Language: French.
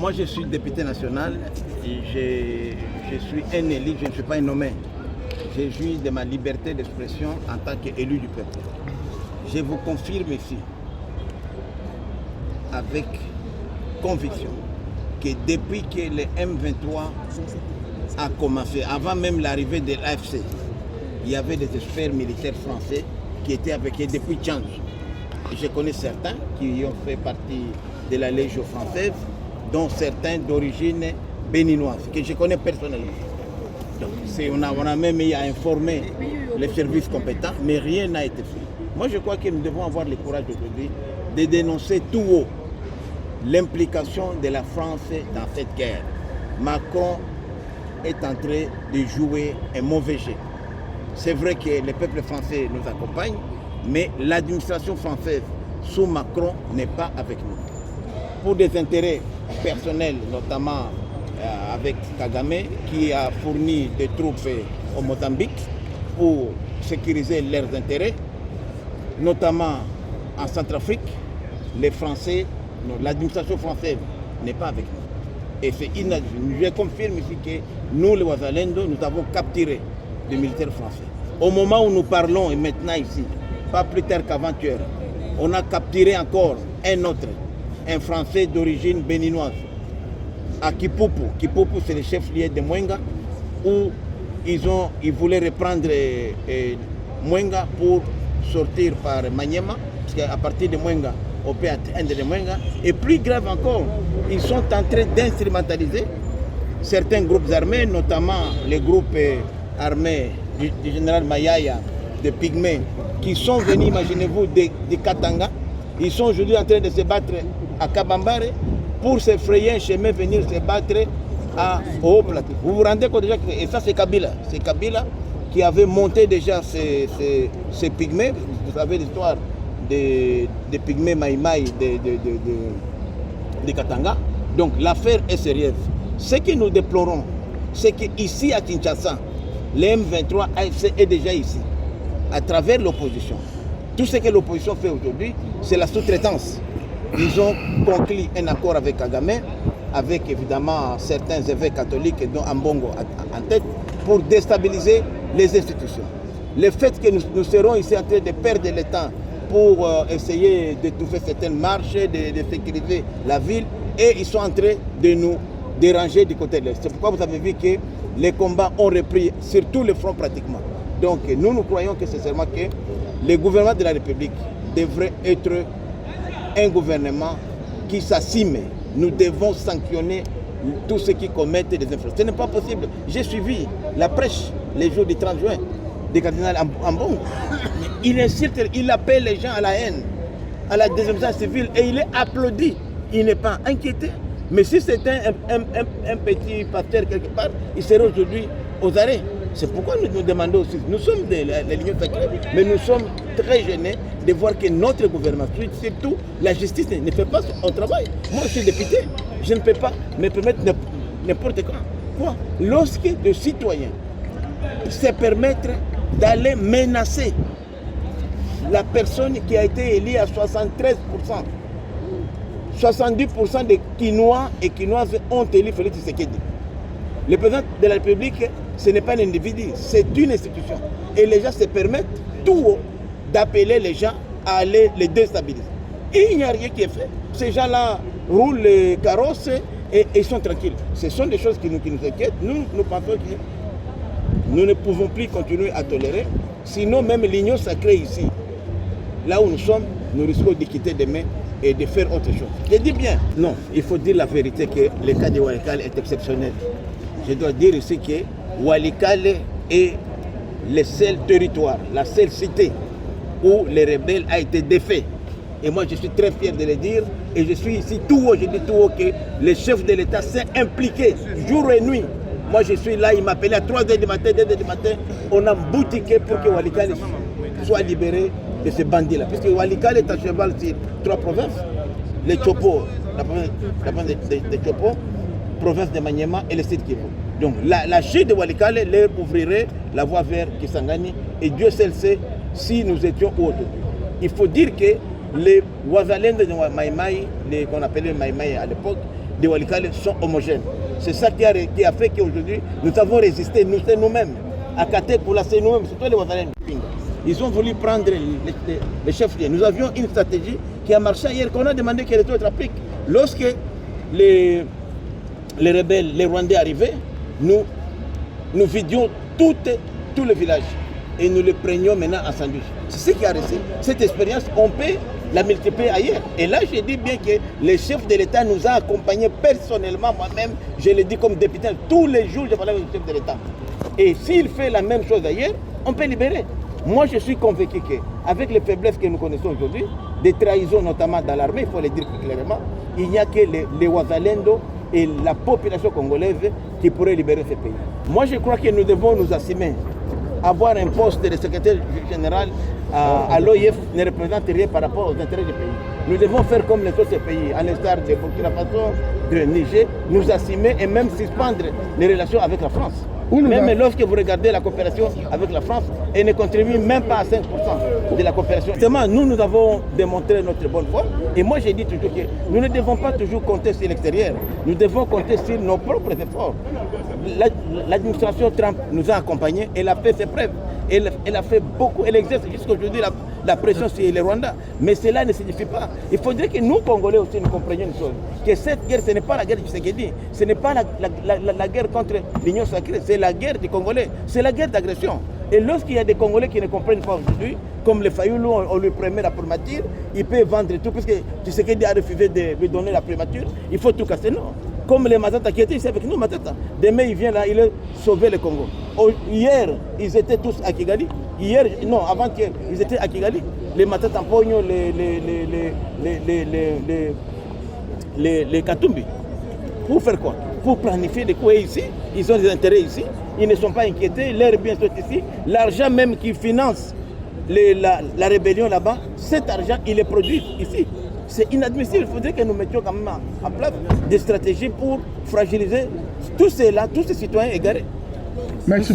Moi, je suis député national et je suis un élu, je ne suis pas un nommé. J'ai joui de ma liberté d'expression en tant qu'élu du peuple. Je vous confirme ici, avec conviction, que depuis que le M23 a commencé, avant même l'arrivée de l'AFC, il y avait des experts militaires français qui étaient avec eux depuis Tchange. Je connais certains qui ont fait partie de la Légion française, dont certains d'origine béninoise, que je connais personnellement. Donc, on a même eu à informer les services compétents, mais rien n'a été fait. Moi, je crois que nous devons avoir le courage aujourd'hui de dénoncer tout haut l'implication de la France dans cette guerre. Macron est en train de jouer un mauvais jeu. C'est vrai que le peuple français nous accompagne, mais l'administration française sous Macron n'est pas avec nous. Pour des intérêts personnels, notamment avec Kagame, qui a fourni des troupes au Mozambique pour sécuriser leurs intérêts, notamment en Centrafrique, les Français, l'administration française n'est pas avec nous. Et c'est inadmissible. Je confirme ici que nous, les Wazalendo, nous avons capturé des militaires français. Au moment où nous parlons, et maintenant ici, pas plus tard qu'avant-hier, on a capturé encore un autre, un Français d'origine béninoise, à Kipupu. Kipupu, c'est le chef-lieu de Mwenga, où ils voulaient reprendre Mwenga pour sortir par Maniema, parce qu'à partir de Mwenga, on peut atteindre de Mwenga. Et plus grave encore, ils sont en train d'instrumentaliser certains groupes armés, notamment les groupes armés du général Mayaya, de Pygmées, qui sont venus, imaginez-vous, de Katanga. Ils sont aujourd'hui en train de se battre à Kabambare pour se frayer un chemin, venir se battre au Haut-Plateau. Vous vous rendez compte déjà que, et ça c'est Kabila. C'est Kabila qui avait monté déjà ces Pygmées. Vous savez l'histoire des Pygmées Maïmaï de Katanga. Donc l'affaire est sérieuse. Ce que nous déplorons, c'est qu'ici à Kinshasa, le M23 AFC est déjà ici, à travers l'opposition. Tout ce que l'opposition fait aujourd'hui, c'est la sous-traitance. Ils ont conclu un accord avec Kagame, avec évidemment certains évêques catholiques, dont Ambongo en tête, pour déstabiliser les institutions. Le fait que nous serons ici en train de perdre le temps pour essayer d'étouffer certaines marches, de sécuriser la ville, et ils sont en train de nous déranger du côté de l'Est. C'est pourquoi vous avez vu que les combats ont repris sur tous les fronts pratiquement. Donc nous croyons que sincèrement que le gouvernement de la République devrait être un gouvernement qui s'assume. Nous devons sanctionner tous ceux qui commettent des infractions. Ce n'est pas possible. J'ai suivi la prêche les jours du 30 juin du cardinal Ambongo. Il insulte, il appelle les gens à la haine, à la désobéissance civile, et il est applaudi. Il n'est pas inquiété. Mais si c'était un petit pasteur quelque part, il serait aujourd'hui aux arrêts. C'est pourquoi nous nous demandons aussi, nous sommes des lignes sacrées, mais nous sommes très gênés de voir que notre gouvernement, surtout la justice, ne fait pas son travail. Moi, je suis député, je ne peux pas me permettre n'importe quoi. Lorsque les citoyens se permettent d'aller menacer la personne qui a été élue à 73%, 70% des Quinois et Quinoises ont élu Félix Tshisekedi. Le président de la République, ce n'est pas un individu, c'est une institution. Et les gens se permettent tout haut d'appeler les gens à aller les déstabiliser. Et il n'y a rien qui est fait. Ces gens-là roulent les carrosses et ils sont tranquilles. Ce sont des choses qui nous inquiètent. Nous pensons que nous ne pouvons plus continuer à tolérer. Sinon, même l'union sacrée ici, là où nous sommes, nous risquons de quitter demain et de faire autre chose. Je dis bien, non, il faut dire la vérité que le cas de Walikale est exceptionnel. Je dois dire ici que Walikale est le seul territoire, la seule cité où les rebelles ont été défaits. Et moi, je suis très fier de le dire. Et je suis ici tout haut, je dis tout haut que le chef de l'État s'est impliqué jour et nuit. Moi, je suis là, il m'appelait à 3h du matin, 2h du matin. On a boutiqué pour que Walikale soit libéré de ce bandit-là. Puisque Walikale est à cheval sur 3 provinces. Les Chopo, la province de Chopo, province de Maniema et le sud Kivu. Donc la chute de Walikale leur ouvrirait la voie vers Kisangani. Et Dieu seul sait si nous étions autour. Il faut dire que les Wazalendo de Maïmaï, qu'on appelait Maïmaï à l'époque, de Walikale sont homogènes. C'est ça qui a fait qu'aujourd'hui, nous avons résisté, nous-mêmes. À Katekula, c'est nous-mêmes, c'est toi les Wazalènes. Ils ont voulu prendre les chefs-lieux. Nous avions une stratégie qui a marché hier, qu'on a demandé qu'elle soit appliquée. Lorsque les rebelles, les Rwandais arrivaient, nous vidions tous les villages et nous les prenions maintenant en sandwich. C'est ce qui a resté. Cette expérience, on peut la multiplier ailleurs. Et là, je dis bien que le chef de l'État nous a accompagnés personnellement, moi-même, je le dis comme député, tous les jours, je parlais avec le chef de l'État. Et s'il fait la même chose ailleurs, on peut libérer. Moi, je suis convaincu qu'avec les faiblesses que nous connaissons aujourd'hui, des trahisons notamment dans l'armée, il faut le dire clairement, il n'y a que les Wazalendo et la population congolaise qui pourraient libérer ce pays. Moi, je crois que nous devons nous assumer. Avoir un poste de secrétaire général à l'OIF ne représente rien par rapport aux intérêts du pays. Nous devons faire comme les autres pays, à l'instar de Burkina Faso, de Niger, nous assumer et même suspendre les relations avec la France. Même lorsque vous regardez la coopération avec la France, elle ne contribue même pas à 5% de la coopération. Justement, nous avons démontré notre bonne foi. Et moi, j'ai dit toujours que nous ne devons pas toujours compter sur l'extérieur. Nous devons compter sur nos propres efforts. L'administration Trump nous a accompagnés. Elle a fait ses preuves. Elle a fait beaucoup. Elle exerce jusqu'à aujourd'hui la pression sur les Rwandais. Mais cela ne signifie pas. Il faudrait que nous, Congolais aussi, nous comprenions une chose. Que cette guerre, ce n'est pas la guerre du Tshisekedi. Ce n'est pas la guerre contre l'Union sacrée. C'est la guerre des Congolais. C'est la guerre d'agression. Et lorsqu'il y a des Congolais qui ne comprennent pas aujourd'hui, comme le Fayoulou, on lui promet la primature, il peut vendre tout, puisque Tshisekedi a refusé de lui donner la primature, il faut tout casser. Non. Comme les Matata qui étaient ici avec nous, Matata. Demain, il vient là, il a sauvé le Congo. Hier, ils étaient tous à Kigali. Hier, non, avant-hier, ils étaient à Kigali. Les Matata Pogno, les Katumbi. Pour faire quoi? Pour planifier des coups ici. Ils ont des intérêts ici. Ils ne sont pas inquiétés. Leurs biens sont ici. L'argent même qui finance la rébellion là-bas, cet argent, il est produit ici. C'est inadmissible. Il faudrait que nous mettions quand même en place des stratégies pour fragiliser tous ces citoyens égarés. Merci.